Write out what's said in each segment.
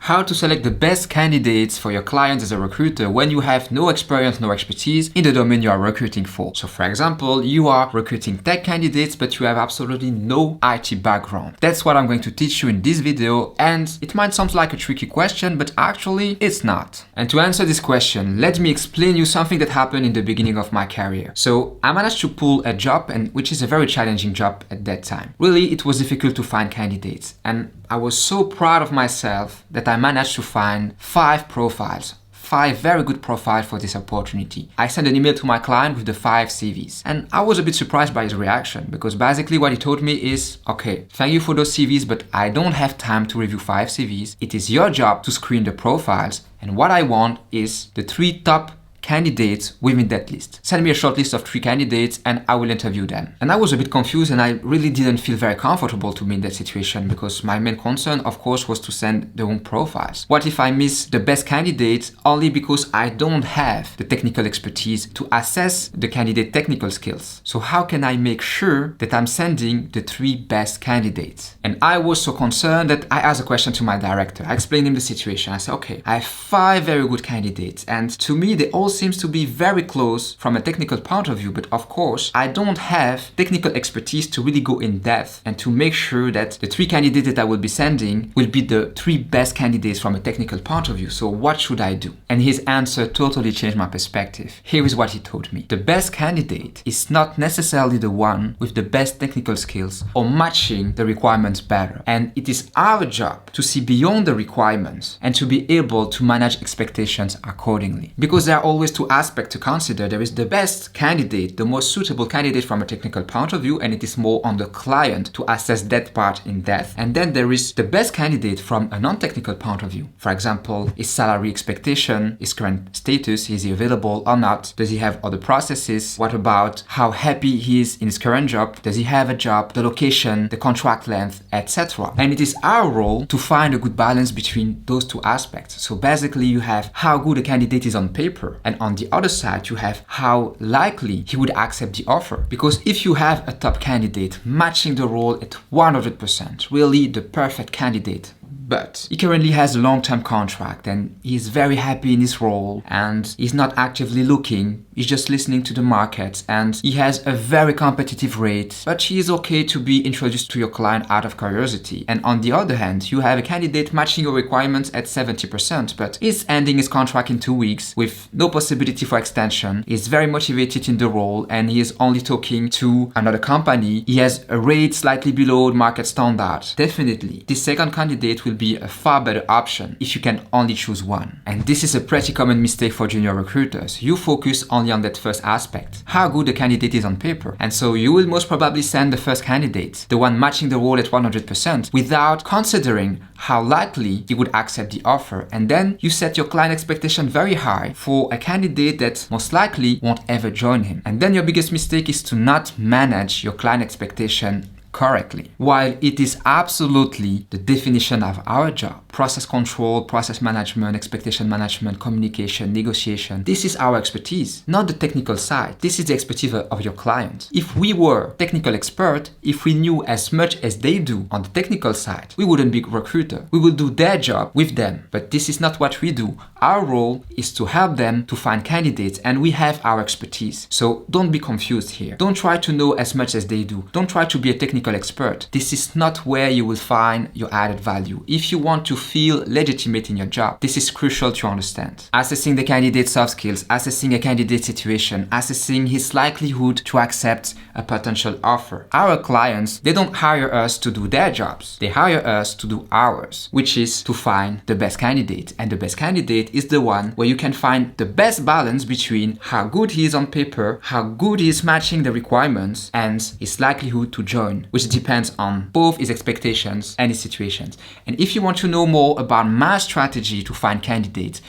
how to select the best candidates for your clients as a recruiter when you have no experience, no expertise in the domain you are recruiting for. So for example, you are recruiting tech candidates, but you have absolutely no IT background. That's what I'm going to teach you in this video, and it might sound like a tricky question, but actually it's not. And to answer this question, let me explain you something that happened in the beginning of my career. So I managed to pull a job, and which is a very challenging job at that time. Really, it was difficult to find candidates, and I was so proud of myself that I managed to find 5 profiles. 5 very good profiles for this opportunity. I sent an email to my client with the 5 CVs, and I was a bit surprised by his reaction, because basically what he told me is, okay, thank you for those CVs, but I don't have time to review 5 CVs. It is your job to screen the profiles, and what I want is the 3 top candidates within that list. Send me a short list of 3 candidates and I will interview them. And I was a bit confused, and I really didn't feel very comfortable to be in that situation, because my main concern, of course, was to send the wrong profiles. What if I miss the best candidates only because I don't have the technical expertise to assess the candidate technical skills? So how can I make sure that I'm sending the 3 best candidates? And I was so concerned that I asked a question to my director. I explained him the situation. I said, okay, I have 5 very good candidates, and to me they all seems to be very close from a technical point of view, but of course I don't have technical expertise to really go in depth and to make sure that the 3 candidates that I will be sending will be the 3 best candidates from a technical point of view. So what should I do? And his answer totally changed my perspective. Here is what he told me. The best candidate is not necessarily the one with the best technical skills or matching the requirements better. And it is our job to see beyond the requirements and to be able to manage expectations accordingly. Because there are always 2 aspects to consider. There is the best candidate, the most suitable candidate from a technical point of view, and it is more on the client to assess that part in depth. And then there is the best candidate from a non-technical point of view. For example, his salary expectation, his current status, is he available or not? Does he have other processes? What about how happy he is in his current job? Does he have a job? The location, the contract length, etc. And it is our role to find a good balance between those 2 aspects. So basically you have how good a candidate is on paper, and on the other side you have how likely he would accept the offer. Because if you have a top candidate matching the role at 100%, really the perfect candidate, but he currently has a long-term contract and he's very happy in his role and he's not actively looking, he's just listening to the market, and he has a very competitive rate, but he is okay to be introduced to your client out of curiosity. And on the other hand, you have a candidate matching your requirements at 70%, but he's ending his contract in 2 weeks with no possibility for extension, he's very motivated in the role, and he is only talking to another company, he has a rate slightly below market standard. Definitely, this second candidate will be a far better option if you can only choose one. And this is a pretty common mistake for junior recruiters. You focus only on that first aspect, how good the candidate is on paper. And so you will most probably send the first candidate, the one matching the role at 100%, without considering how likely he would accept the offer. And then you set your client expectation very high for a candidate that most likely won't ever join him. And then your biggest mistake is to not manage your client expectation correctly. While it is absolutely the definition of our job, process control, process management, expectation management, communication, negotiation, this is our expertise, not the technical side. This is the expertise of your client. If we were technical expert, if we knew as much as they do on the technical side, we wouldn't be a recruiter. We will do their job with them, but this is not what we do. Our role is to help them to find candidates, and we have our expertise. So don't be confused here. Don't try to know as much as they do. Don't try to be a technical expert. This is not where you will find your added value. If you want to feel legitimate in your job, this is crucial to understand. Assessing the candidate's soft skills, assessing a candidate's situation, assessing his likelihood to accept a potential offer. Our clients, they don't hire us to do their jobs. They hire us to do ours, which is to find the best candidate. And the best candidate is the one where you can find the best balance between how good he is on paper, how good he is matching the requirements, and his likelihood to join, which depends on both his expectations and his situations. And if you want to know more about my strategy to find candidates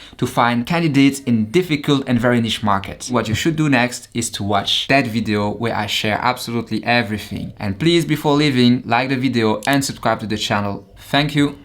in difficult and very niche markets, what you should do next is to watch that video where I share absolutely everything. And please, before leaving, like the video and subscribe to the channel. Thank you.